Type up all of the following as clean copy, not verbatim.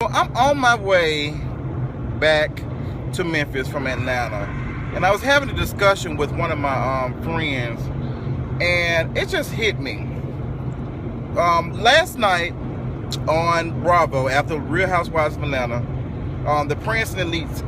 I'm on my way back to Memphis from Atlanta, and I was having a discussion with one of my friends, and it just hit me. Last night on Bravo, after Real Housewives of Atlanta, the Prancing Elite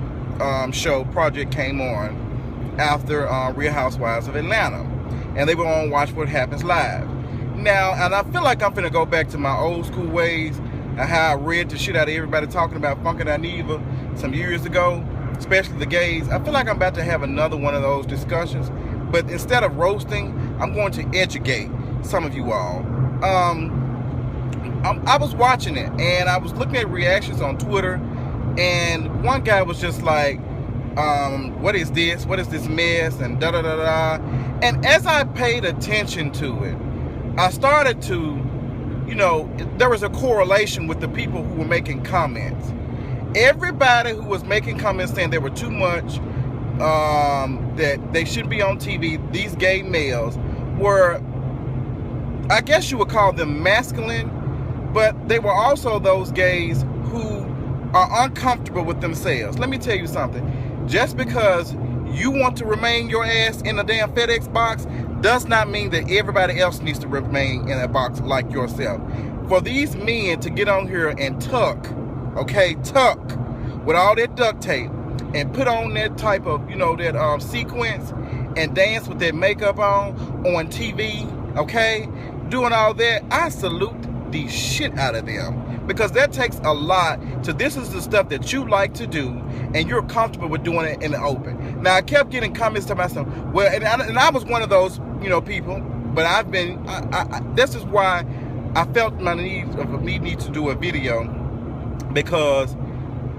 show project came on after Real Housewives of Atlanta, and they were on Watch What Happens Live. Now, and I feel like I'm finna go back to my old school ways and how I read the shit out of everybody talking about Funk and Aniva some years ago, especially the gays. I feel like I'm about to have another one of those discussions, but instead of roasting, I'm going to educate some of you all. I was watching it, and I was looking at reactions on Twitter, and one guy was just like, what is this? What is this mess? And da-da-da-da. And as I paid attention to it, I started to, there was a correlation with the people who were making comments. Everybody who was making comments saying they were too much, that they shouldn't be on TV, these gay males were, I guess you would call them masculine, but they were also those gays who are uncomfortable with themselves. Let me tell you something. Just because you want to remain your ass in a damn FedEx box does not mean that everybody else needs to remain in a box like yourself. For these men to get on here and tuck with all that duct tape and put on that type of, that sequence and dance with that makeup on TV, doing all that, I salute the shit out of them. Because that takes a lot this is the stuff that you like to do, and you're comfortable with doing it in the open. Now, I kept getting comments to myself, well, and I was one of those, people, but I've been, this is why I felt my need to do a video, because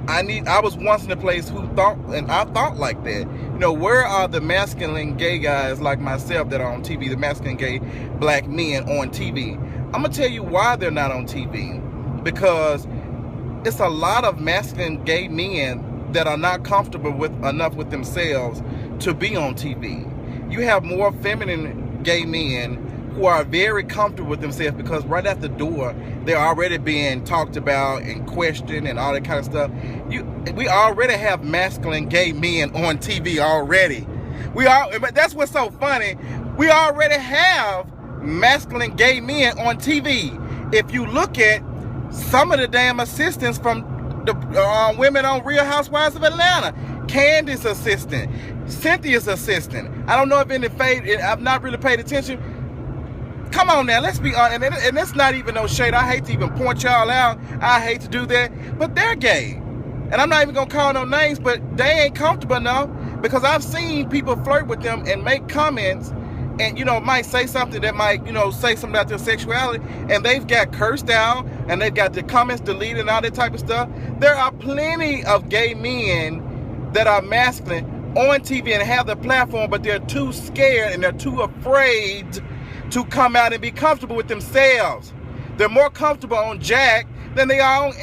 I was once in a place who thought, and I thought like that. Where are the masculine gay guys like myself that are on TV, the masculine gay black men on TV? I'm going to tell you why they're not on TV. Because it's a lot of masculine gay men that are not comfortable enough with themselves to be on TV. You have more feminine gay men who are very comfortable with themselves, because right at the door, they're already being talked about and questioned and all that kind of stuff. We already have masculine gay men on TV already. But that's what's so funny. We already have masculine gay men on TV. If you look at some of the damn assistants from the women on Real Housewives of Atlanta, Candy's assistant, Cynthia's assistant. I don't know if I've not really paid attention. Come on now, let's be honest. And it's not even no shade. I hate to even point y'all out. I hate to do that. But they're gay. And I'm not even going to call no names, but they ain't comfortable enough, because I've seen people flirt with them and make comments and, might say something that might, say something about their sexuality, and they've got cursed out, and they've got the comments deleted and all that type of stuff. There are plenty of gay men that are masculine on TV and have the platform, but they're too scared and they're too afraid to come out and be comfortable with themselves. They're more comfortable on Jack than they are on,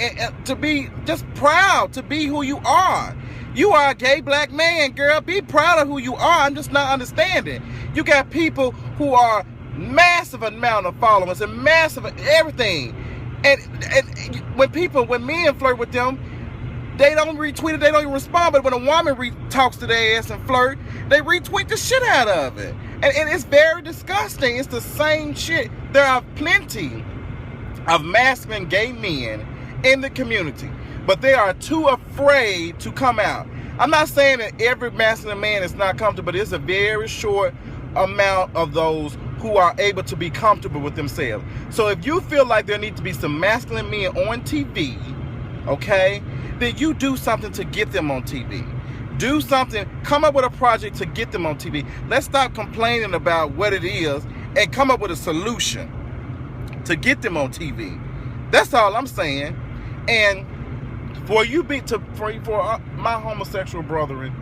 to be just proud to be who you are. You are a gay black man, girl. Be proud of who you are. I'm just not understanding. You got people who are massive amount of followers and massive everything. And when men flirt with them, they don't retweet it, they don't even respond. But when a woman talks to their ass and flirt, they retweet the shit out of it. And it's very disgusting. It's the same shit. There are plenty of masculine gay men in the community, but they are too afraid to come out. I'm not saying that every masculine man is not comfortable, but it's a very short amount of those who are able to be comfortable with themselves. So if you feel like there need to be some masculine men on TV, then you do something to get them on TV. Do something, come up with a project to get them on TV. Let's stop complaining about what it is and come up with a solution to get them on TV. That's all I'm saying. And for my homosexual brethren,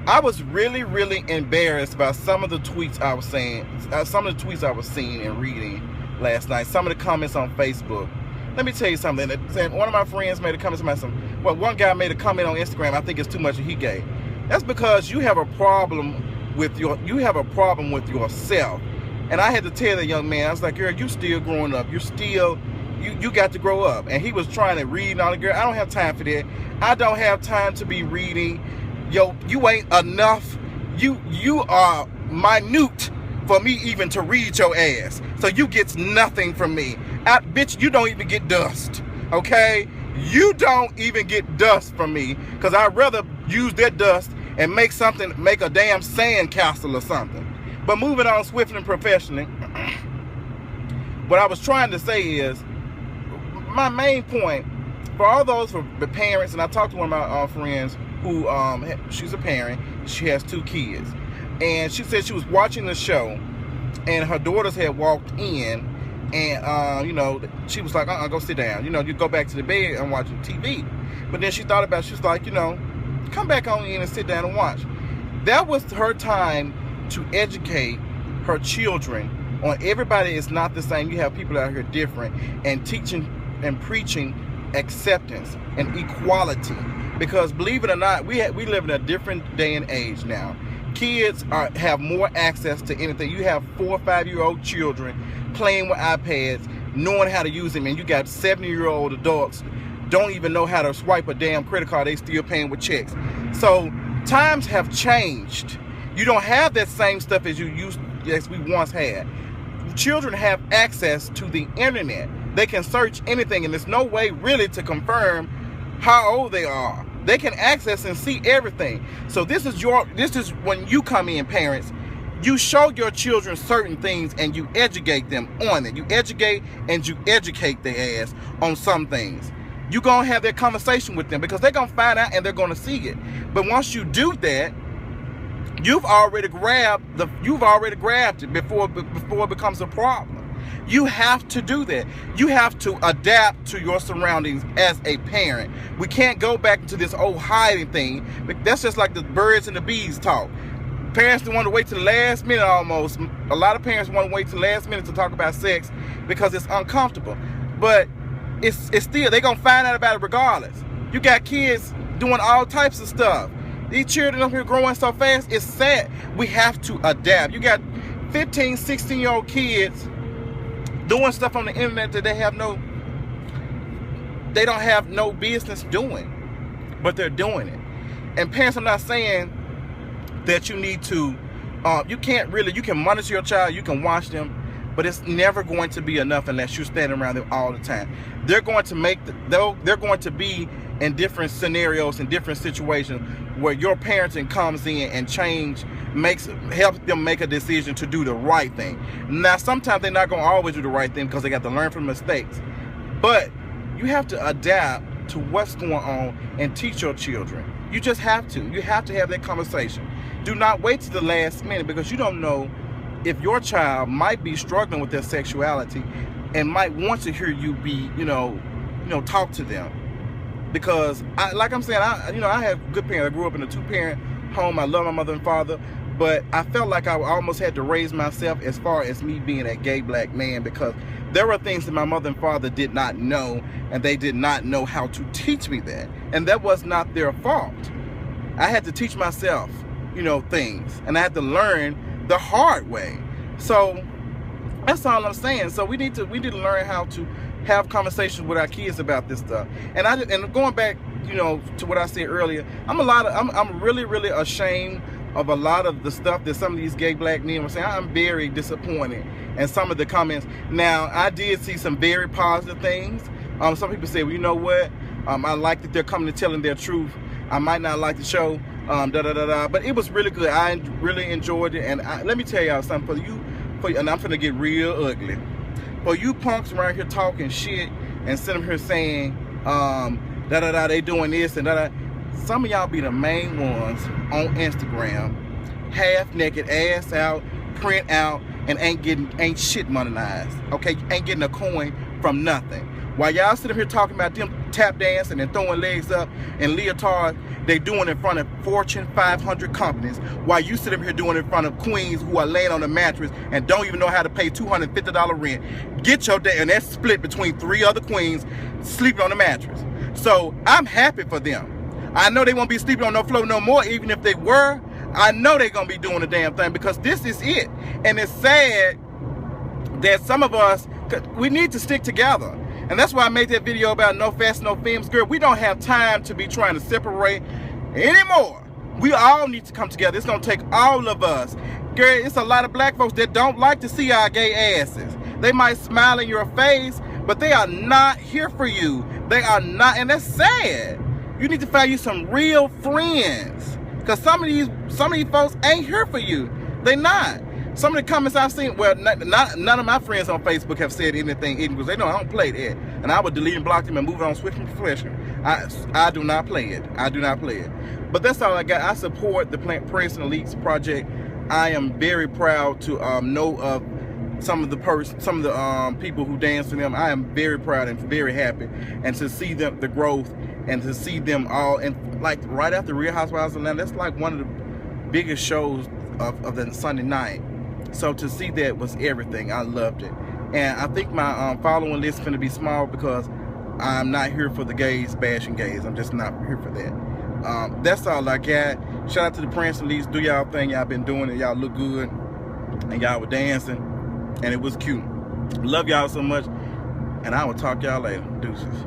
I was really, really embarrassed by some of the tweets I was seeing and reading last night. Some of the comments on Facebook. Let me tell you something. One of my friends made a comment to myself. Well, one guy made a comment on Instagram. I think it's too much and he gay. That's because you have a problem with yourself. And I had to tell the young man, I was like, girl, you still growing up. You're still you got to grow up. And he was trying to read on the girl. I don't have time for that. I don't have time to be reading. Yo, you ain't enough. You are minute for me even to read your ass. So you get nothing from me. Bitch, you don't even get dust. Okay? You don't even get dust from me. Because I'd rather use that dust and make a damn sand castle or something. But moving on swiftly and professionally, what I was trying to say is, my main point, for all those for the parents, and I talked to one of my friends who, she's a parent, she has 2 kids. And she said she was watching the show, and her daughters had walked in, and, she was like, go sit down. You go back to the bed and watch TV. But then she thought about it. She was like, come back on in and sit down and watch. That was her time to educate her children on everybody is not the same. You have people out here different, and teaching and preaching acceptance and equality. Because believe it or not, we live in a different day and age now. Kids have more access to anything. You have 4 or 5-year-old children playing with iPads, knowing how to use them, and you got 70-year-old adults don't even know how to swipe a damn credit card. They still paying with checks. So times have changed. You don't have that same stuff as we once had. Children have access to the internet. They can search anything, and there's no way really to confirm how old they are. They can access and see everything. So this is when you come in, parents. You show your children certain things and you educate them on it. You educate and you educate their ass on some things. You're going to have that conversation with them because they're going to find out and they're going to see it. But once you do that, you've already grabbed it before it becomes a problem. You have to do that. You have to adapt to your surroundings as a parent. We can't go back into this old hiding thing. That's just like the birds and the bees talk. Parents don't want to wait till the last minute almost. A lot of parents want to wait till the last minute to talk about sex because it's uncomfortable. But it's still, they're going to find out about it regardless. You got kids doing all types of stuff. These children up here growing so fast, it's sad. We have to adapt. You got 15, 16-year-old kids doing stuff on the internet that they don't have no business doing, but they're doing it. And parents, I'm not saying that you need to, you can monitor your child, you can watch them, but it's never going to be enough unless you're standing around them all the time. They're going to be in different scenarios and different situations where your parenting comes in and helps them make a decision to do the right thing. Now, sometimes they're not going to always do the right thing because they got to learn from mistakes. But you have to adapt to what's going on and teach your children. You just have to. You have to have that conversation. Do not wait to the last minute because you don't know if your child might be struggling with their sexuality and might want to hear you be, talk to them. Because, like I'm saying, I have good parents. I grew up in a 2-parent home. I love my mother and father. But I felt like I almost had to raise myself as far as me being a gay black man because there were things that my mother and father did not know, and they did not know how to teach me that. And that was not their fault. I had to teach myself, things. And I had to learn the hard way. So that's all I'm saying. So we need to learn how to have conversations with our kids about this stuff. And going back, to what I said earlier, I'm really, really ashamed of a lot of the stuff that some of these gay black men were saying. I'm very disappointed in some of the comments. Now, I did see some very positive things. Some people say, well, you know what? I like that they're coming to telling their truth. I might not like the show, but it was really good. I really enjoyed it. And let me tell y'all something and I'm finna get real ugly. For you punks around here talking shit and sitting here saying, they doing this and some of y'all be the main ones on Instagram, half naked, ass out, print out, and ain't shit monetized. Okay, ain't getting a coin from nothing. While y'all sitting here talking about them tap dancing and throwing legs up and leotards, they doing in front of Fortune 500 companies. While you sitting here doing in front of queens who are laying on a mattress and don't even know how to pay $250 rent. Get your day, and that's split between 3 other queens sleeping on the mattress. So I'm happy for them. I know they won't be sleeping on no floor no more. Even if they were, I know they're gonna be doing the damn thing because this is it. And it's sad that some of us, we need to stick together. And that's why I made that video about no fast, no films. Girl, we don't have time to be trying to separate anymore. We all need to come together. It's gonna take all of us. Girl, it's a lot of black folks that don't like to see our gay asses. They might smile in your face, but they are not here for you. They are not, and that's sad. You need to find you some real friends. Cause some of these folks ain't here for you. They not. Some of the comments I've seen, well, none of my friends on Facebook have said anything because they know I don't play that. And I would delete and block them and move on, switch from profession. I do not play it. I do not play it. But that's all I got. I support the Prancing Elites project. I am very proud to know of some of the people who dance to them. I am very proud and very happy, and to see them, the growth, and to see them all, and like right after Real Housewives of Atlanta, that's like one of the biggest shows of the Sunday night. So to see that was everything. I loved it. And I think my following list is going to be small because I'm not here for the gays bashing gays. I'm just not here for that. That's all I got. Shout out to the Prancing Elites. Do y'all thing. Y'all been doing it. Y'all look good. And y'all were dancing. And it was cute. Love y'all so much. And I will talk y'all later. Deuces.